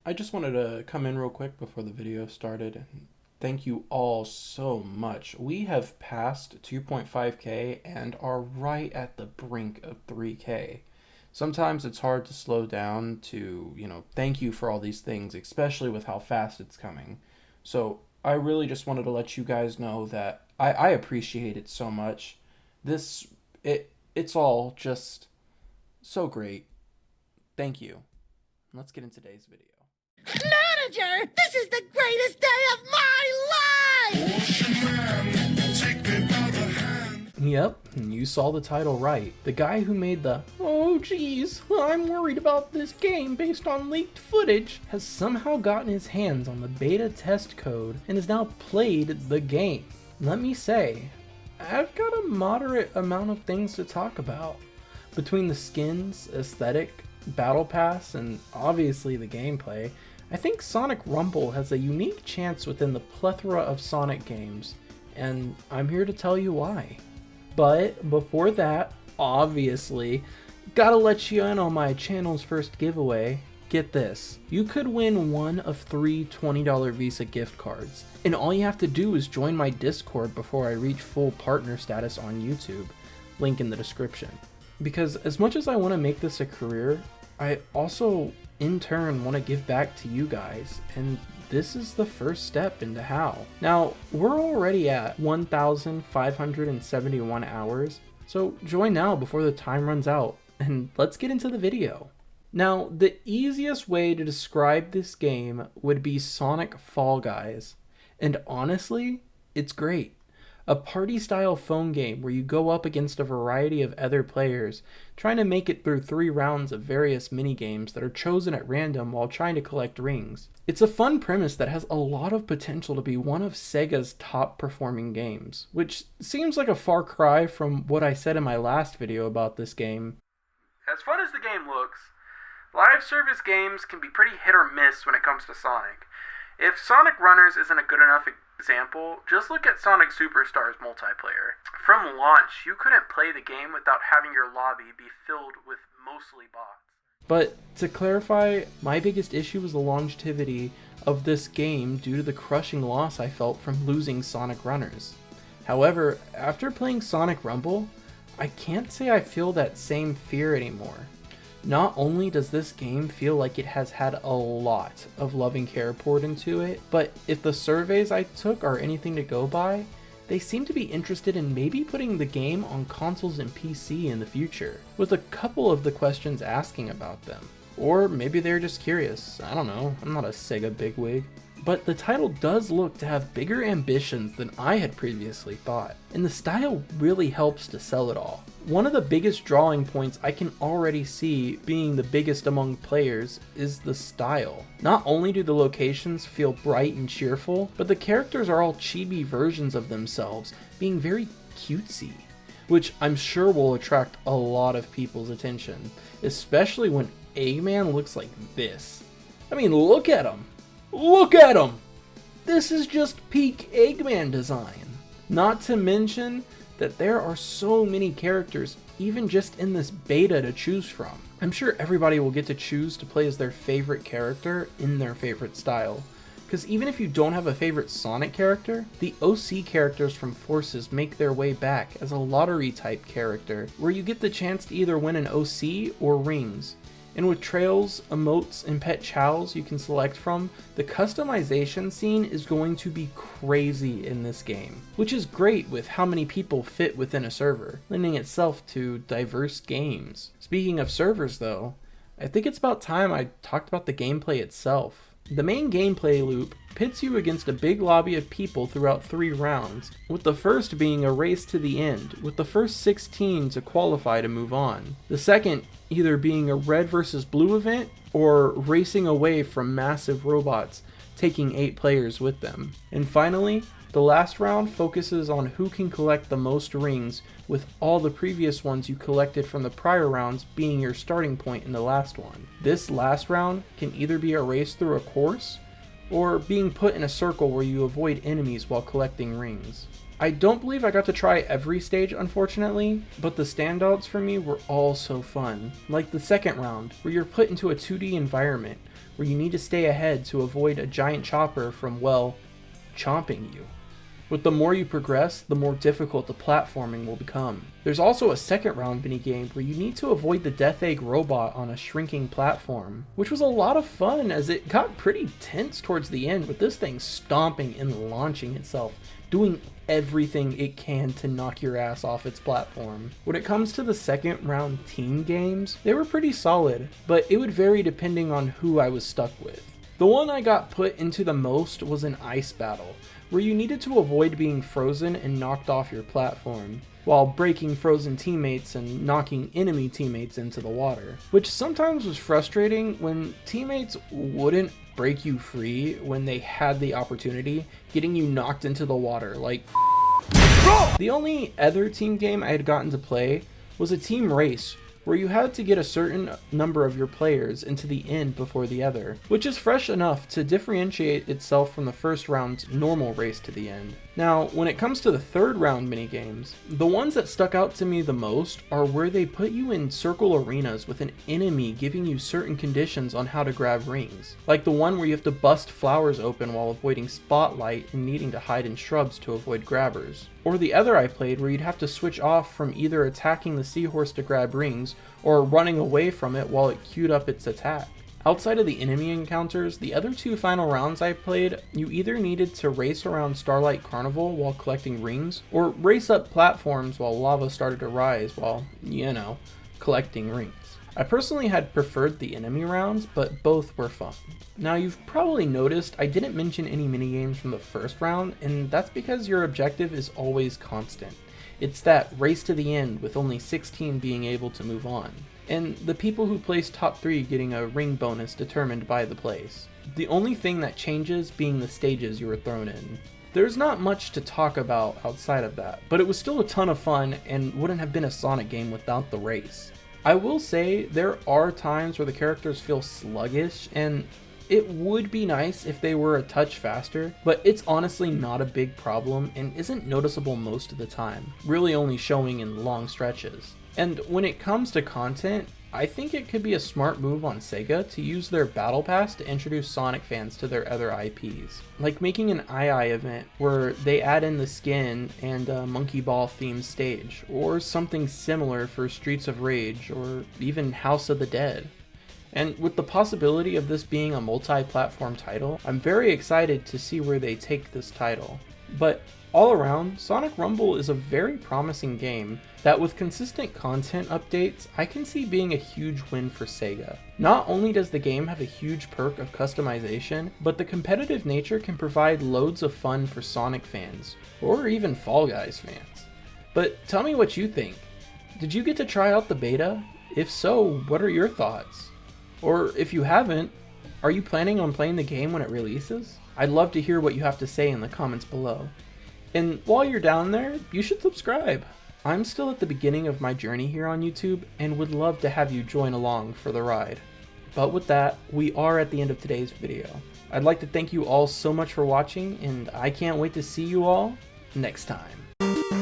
I just wanted to come in real quick before the video started and thank you all so much. We have passed 2.5k and are right at the brink of 3k. Sometimes it's hard to slow down to, thank you for all these things, especially with how fast it's coming. So I really just wanted to let you guys know that I appreciate it so much. This it's all just so great. Thank you. Let's get into today's video. Manager, this is the greatest day of my life! Yep, you saw the title right. The guy who made the, "Oh geez, I'm worried about this game based on leaked footage," has somehow gotten his hands on the beta test code and has now played the game. Let me say, I've got a moderate amount of things to talk about. Between the skins, aesthetic, battle pass, and obviously the gameplay, I think Sonic Rumble has a unique chance within the plethora of Sonic games, and I'm here to tell you why. But before that, obviously, gotta let you in on my channel's first giveaway. Get this, you could win one of three $20 Visa gift cards, and all you have to do is join my Discord before I reach full partner status on YouTube, link in the description. Because as much as I want to make this a career, I also in turn want to give back to you guys, and this is the first step into how. Now, we're already at 1,571 hours, so join now before the time runs out, and let's get into the video. Now, the easiest way to describe this game would be Sonic Fall Guys, and honestly, it's great. A party-style phone game where you go up against a variety of other players, trying to make it through 3 rounds of various minigames that are chosen at random while trying to collect rings. It's a fun premise that has a lot of potential to be one of Sega's top-performing games, which seems like a far cry from what I said in my last video about this game. As fun as the game looks, live service games can be pretty hit or miss when it comes to Sonic. If Sonic Runners isn't a good enough example, just look at Sonic Superstars multiplayer. From launch, you couldn't play the game without having your lobby be filled with mostly bots. But to clarify, my biggest issue was the longevity of this game due to the crushing loss I felt from losing Sonic Runners. However, after playing Sonic Rumble, I can't say I feel that same fear anymore. Not only does this game feel like it has had a lot of love and care poured into it, but if the surveys I took are anything to go by, they seem to be interested in maybe putting the game on consoles and PC in the future, with a couple of the questions asking about them. Or maybe they're just curious, I don't know, I'm not a Sega bigwig. But the title does look to have bigger ambitions than I had previously thought, and the style really helps to sell it all. One of the biggest drawing points I can already see being the biggest among players is the style. Not only do the locations feel bright and cheerful, but the characters are all chibi versions of themselves, being very cutesy, which I'm sure will attract a lot of people's attention, especially when Eggman looks like this. I mean, look at him! Look at him! This is just peak Eggman design. Not to mention that there are so many characters even just in this beta to choose from. I'm sure everybody will get to choose to play as their favorite character in their favorite style. Because even if you don't have a favorite Sonic character, the OC characters from Forces make their way back as a lottery type character, where you get the chance to either win an OC or rings. And with trails, emotes, and pet chows you can select from, the customization scene is going to be crazy in this game, which is great with how many people fit within a server, lending itself to diverse games. Speaking of servers though, I think it's about time I talked about the gameplay itself. The main gameplay loop pits you against a big lobby of people throughout 3 rounds, with the first being a race to the end, with the first 16 to qualify to move on. The second either being a red versus blue event, or racing away from massive robots, taking 8 players with them. And finally, the last round focuses on who can collect the most rings, with all the previous ones you collected from the prior rounds being your starting point in the last one. This last round can either be a race through a course, or being put in a circle where you avoid enemies while collecting rings. I don't believe I got to try every stage unfortunately, but the standouts for me were all so fun. Like the second round, where you're put into a 2D environment, where you need to stay ahead to avoid a giant chopper from, well, chomping you. With the more you progress, the more difficult the platforming will become. There's also a second round minigame where you need to avoid the Death Egg robot on a shrinking platform, which was a lot of fun as it got pretty tense towards the end with this thing stomping and launching itself, doing everything it can to knock your ass off its platform. When it comes to the second round team games, they were pretty solid, but it would vary depending on who I was stuck with. The one I got put into the most was an ice battle, where you needed to avoid being frozen and knocked off your platform, while breaking frozen teammates and knocking enemy teammates into the water, which sometimes was frustrating when teammates wouldn't break you free when they had the opportunity, getting you knocked into the water like The only other team game I had gotten to play was a team race, where you had to get a certain number of your players into the end before the other, which is fresh enough to differentiate itself from the first round's normal race to the end. Now, when it comes to the third round minigames, the ones that stuck out to me the most are where they put you in circle arenas with an enemy giving you certain conditions on how to grab rings, like the one where you have to bust flowers open while avoiding spotlight and needing to hide in shrubs to avoid grabbers. Or the other I played where you'd have to switch off from either attacking the seahorse to grab rings or running away from it while it queued up its attack. Outside of the enemy encounters, the other two final rounds I played, you either needed to race around Starlight Carnival while collecting rings, or race up platforms while lava started to rise while, collecting rings. I personally had preferred the enemy rounds, but both were fun. Now you've probably noticed I didn't mention any minigames from the first round, and that's because your objective is always constant. It's that race to the end with only 16 being able to move on, and the people who place top 3 getting a ring bonus determined by the place. The only thing that changes being the stages you were thrown in. There's not much to talk about outside of that, but it was still a ton of fun and wouldn't have been a Sonic game without the race. I will say there are times where the characters feel sluggish, and it would be nice if they were a touch faster, but it's honestly not a big problem and isn't noticeable most of the time, really only showing in long stretches. And when it comes to content, I think it could be a smart move on Sega to use their Battle Pass to introduce Sonic fans to their other IPs. Like making an II event where they add in the skin and a Monkey Ball themed stage, or something similar for Streets of Rage or even House of the Dead. And with the possibility of this being a multi-platform title, I'm very excited to see where they take this title. But all around, Sonic Rumble is a very promising game that with consistent content updates, I can see being a huge win for Sega. Not only does the game have a huge perk of customization, but the competitive nature can provide loads of fun for Sonic fans, or even Fall Guys fans. But tell me what you think. Did you get to try out the beta? If so, what are your thoughts? Or if you haven't, are you planning on playing the game when it releases? I'd love to hear what you have to say in the comments below. And while you're down there, you should subscribe. I'm still at the beginning of my journey here on YouTube and would love to have you join along for the ride. But with that, we are at the end of today's video. I'd like to thank you all so much for watching, and I can't wait to see you all next time.